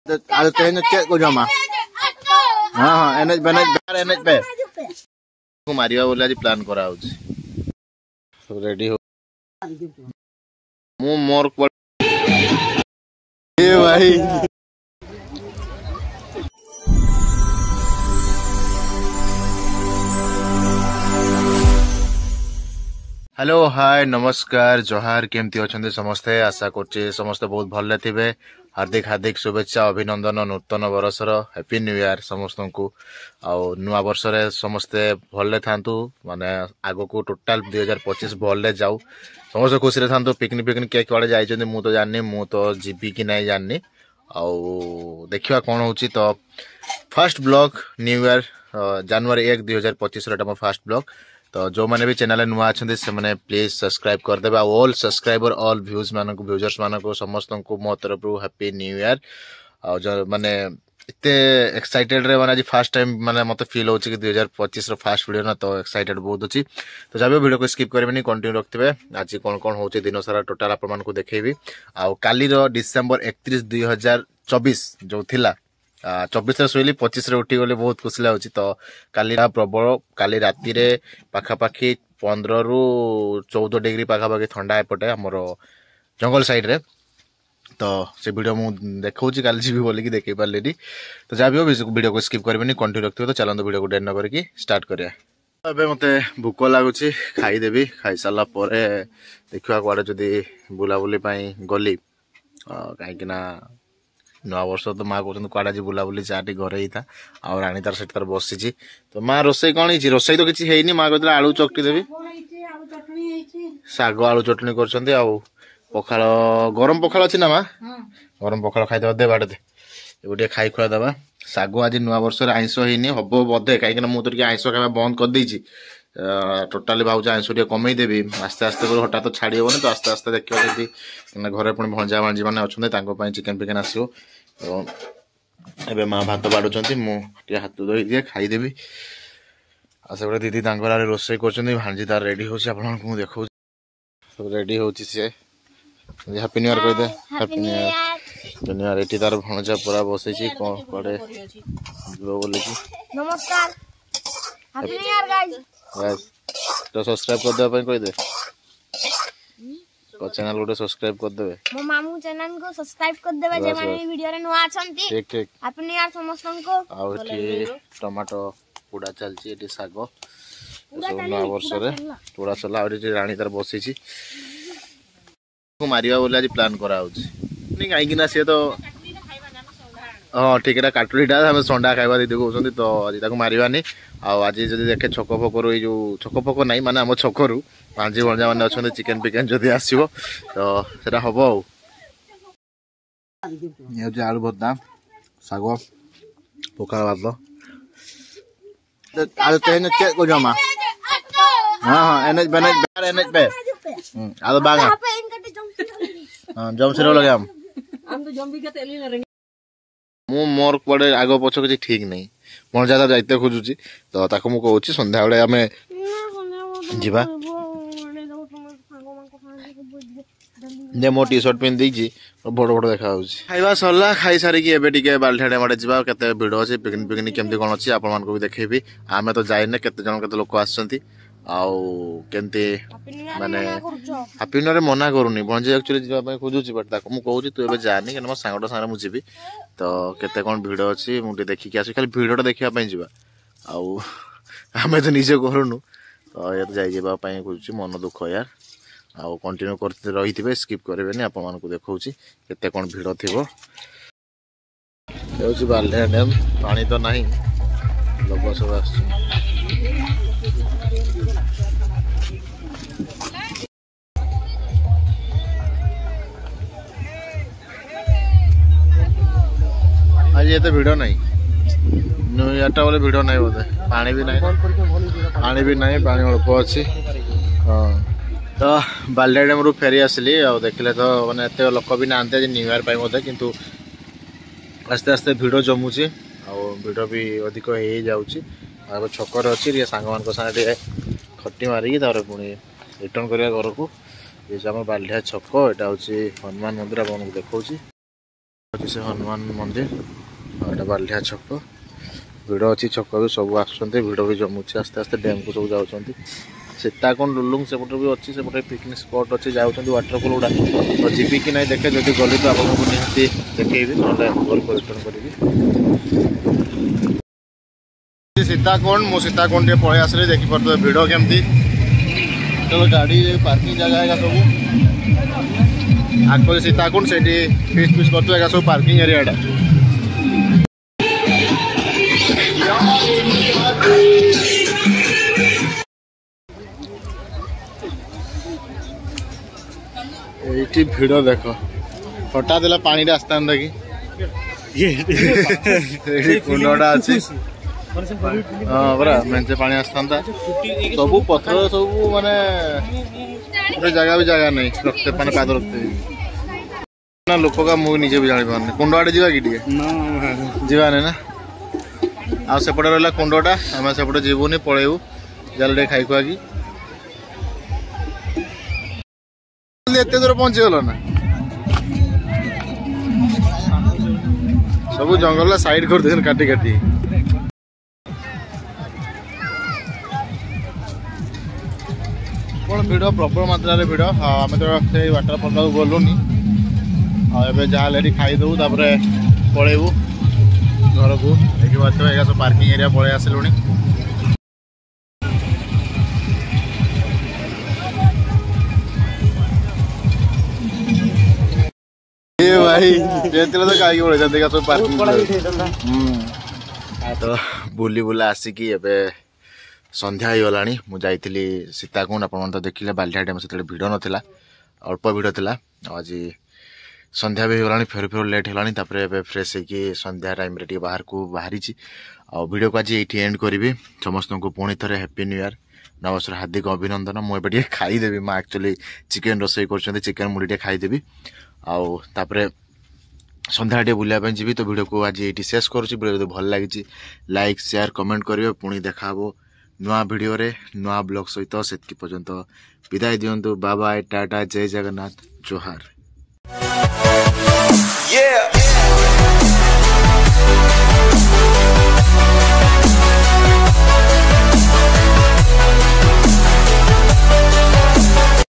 Ada kayaknya cek ko jama. हाँ NH पे NH पे को मारिया बोले आज प्लान करा होची रेडी हो मु मोर ए भाई हेलो हाय नमस्कार जोहार केमती अच्छे समस्ते आशा करछे समस्ते बहुत भले थिबे हार्दिक हार्दिक शुभेच्छा अभिनंदन नूतन वर्षर हैप्पी न्यू ईयर समस्त को आउ नुआ वर्ष रे समस्ते भले थांतु माने आगो को टोटल 2025 भले जाऊ समस्त खुशी रे थांतु पिकनिक पिकनिक के कुआडे जाइछन मु तो जाननी मु तो जीबी कि नहीं जाननी आउ देखिवा कोन होची तो फर्स्ट ब्लॉग न्यू ईयर जनवरी 1 2025 रे मोर फर्स्ट ब्लॉग तो जो मैंने भी चैनल नुआ अच्छे से मैंने प्लीज सब्सक्राइब कर देबे ऑल सब्सक्राइबर ऑल व्यूज मान को व्यूजर्स मान को समस्त को मो तरफ हैप्पी न्यू ईयर और जो माने इतने एक्साइटेड रे माने आज फर्स्ट टाइम माने मते फील होची कि 2025 रो फर्स्ट वीडियो ना तो एक्साइटेड बहुत अछि तो जब वीडियो को स्किप करबेनी कंटिन्यू रखथिबे आज कोन कोन होची दिन सारा टोटल आप मान को देखेबी आ काली रो डिसेंबर 31 2024 जो थिला 24 शोली 25 रे उठी गले बहुत खुशी लाଗୁଛି तो काली प्रबल काली राती रे पाखापाखी 15 रु 14 डिग्री पाखापाखी ठंडा एपटे हमर जंगल साइड रे तो से वीडियो मु देखौची काली जीबी बोली कि देखै पारलेनी तो जाबियो वीडियो को स्किप करबेनी कंटिन्यू रखथिबे तो चलंदो वीडियो को डेन न करके स्टार्ट करिया अबे मते भूख लागुଛି खाई देबी खाई साला परे देखिवा कोडे जदी बुला बुली पई गली काहे कि ना नवा वर्ष तो माँ कहते कड़ा जी बुलाबुली चाटी घर ही था और राणी तार सेठ तार बसी तो माँ रोसई कौन है रोसई तो किसी है माँ कहते आलू चकटी देवी शाग आलू चटनी कर पखाल गरम पखाल अच्छी ना माँ गरम पखाल खाईदे दे बाटे दे गोटे खाई खुआ दबा शाग आज नुआ वर्ष आईष होनी हम बोधे कहीं मुझे आईष खावा बंद कर देछि टोटाली भाव आईष टे कमे देवी आस्ते आस्ते हठात तो छाड़ी हेनी तो आस्ते आस्ते देखिए जदि घरे पुणी भंजा भांजी मैंने अच्छा चिकेन फिकेन आसो तो एबे माँ भात बाड़ुंट मुझे हाथ धोई दिए खाईदेवी आसे दीदी रोसई कर भांजी तार रेडी हो देखो रेडी हो हैप्पी न्यू ईयर कह दे हैप्पी न्यू ईयर ये तार भणजा पूरा बसई कौन कड़े बोले नमस्कार हैप्पी न्यू ईयर गाइस तो सब्सक्राइब कर दे कह दे चैनल गोटे सब्सक्राइब कर देबे मो मामू चैनल को सब्सक्राइब कर देबे जे माने वीडियो रे नुआ अछंती ठीक ठीक हैप्पी न्यू ईयर समस्त को आ टमाटो पुडा चलची एटी सागो नुआ वर्ष रे पुडा चला और राणी तार बसई को मारिया बोले आज प्लान करा होची नहीं काई कि ना से तो हाँ ठीक है काटुरीटा आम संडा खावा दीदी कहते तो आज मारानी आज जब देखे छक फकर जो छक फक ना माने आम छकरू भांजी भंजा मैंने अच्छा चिकेन फिकेन जदि आसो तो सेटा हम आलू भत्ता शाग पखाल भात आज चेक को जमा हाँ एनएच पे आज बागा जम से लगे हम तो जम भी के मु मोर पड़े आग पछ किसी ठीक नहीं मन ज्यादा जाते खोजुची तो ताको मु कहूची संध्या बेले आमे जीवा जे मो टी शर्ट पिन देजी बड़ बड़ देखा होची खाइबा सरला खाई सारी की एबे टिके बाल्ठाडे माडे जीवा केते भिडो अछि पिकनिक पिकनिक केमती कोन अछि आपन मान को भी देखेबी आमे तो जाइने केते जन केते लोक आछंती आउ केमती माने हैप्पी न्यू ईयर मना करूनी भंजे एक्चुअली जीवा पय खोजुची बट ताको मु कहूची तू एबे जानी केन मो सांगडा सांगरे मु जीबी तो केते कोन भिडो अछि मुटे देखि के आसी खाली भिडोटा देखिया पय जीवा आउ आमे तो निजे करूनु तो ये तो जाई जीवा पय खोजुची मन दुख यार आउ कंटिन्यू करते रहिथिबे स्किप करबेनी आपन मान को देखौची केते कोन भिडो थिबो हेउची बाल्डा डैम पानी तो नाही लोग सब आसी आज ये तो भिड़ नहीं न्यू ईयर टा बोले भिड़ नहीं बोधे पानी भी नहीं पानी अल्प अच्छी हाँ तो बाल्डा डैम रु फेरी आसली देखिले तो मैंने एत लोक भी ना न्यू ईयर बोधे किंतु आस्ते आस्ते भिड़ जमुची भिड़ भी अधिक हो जाऊँगी छकर अच्छी सांग मान सागे खटी मारिकी पुणी रिटर्न करवा घर को ये बाल्डिया छक यहाँ हूँ हनुमान मंदिर आपको देखा। से हनुमान मंदिर एटा बालिया छक भिड़ अच्छी छक भी सब आसुँच भिड़ भी जमुचे आस्ते आस्ते डैम को सब जाऊँच सीताकुंड लुलुंग सेपटे भी अच्छी सेपटे पिकनिक स्पॉट अच्छी जाऊँच वाटरफॉल गुड़ा तो जीवी कि ना देखे जब गली तो आपको निहाती देखी ना घर को रिटर्न करी सीताकुंड मु सीताकुंड पलि आसली देखिपे भिड़ केमती चलो गाड़ी पार्किंग जगह है सब आगे सीताकुंड से फिस्ट फिस्ट कर सब पार्किंग एरिया ये भिड़ देख हठात पानी आसता कि कुंडा अच्छी हाँ बरा मेचे पानी आसता सब पथर सब माने जगह भी जगह नहीं रखते पानी पाद रखते ना लोक का मुझे निजे भी जानी पारे कुंड आड़े जावा कि जावानी ना आ सेपटे रहा कुंडटा आम सेपटे जीवनी पलैबू जाल खाई खुआ कि एत दूर पहुंचीगल ना सब जंगल साइड कर काटी काटी भिड़ प्रबल मात्रा भिड़ आम तो वाटरफल तक गलुनी जहाँ खाईदेबू पलैबू घर को देखिए सब पार्किंग एरिया पलि आसलु भाई तो कहीं पड़े सब पार्किंग तो बुली बुला आसिकी संध्या हो गला मुझे सीताकुंड आप देखिले बालिया डैम से भिड़ नाला अल्प भिड़ था आज संध्या भी होगा फेर फेर लेट होगा फ्रेश होगी संध्या टाइम बाहर को बाहरी वीडियो को आज ये एंड करी समस्त को पुणी थे हैप्पी न्यू ईयर नववर्ष हार्दिक अभिनंदन मुझे खाईदेवी माँ एक्चुअली चिकेन रोसे कर चिकेन मुड़ी खाईदेवी आउे संध्या टे बुलाया जी तो वीडियो को आज ये शेष करुँच वीडियो भल लगी लाइक शेयर कमेंट करेंगे पुणी देखा नुआ वीडियो रे नुआ ब्लॉग सहित से पर्यंत विदाय दिंतु बाय बाय टाटा जय जगन्नाथ जोहार।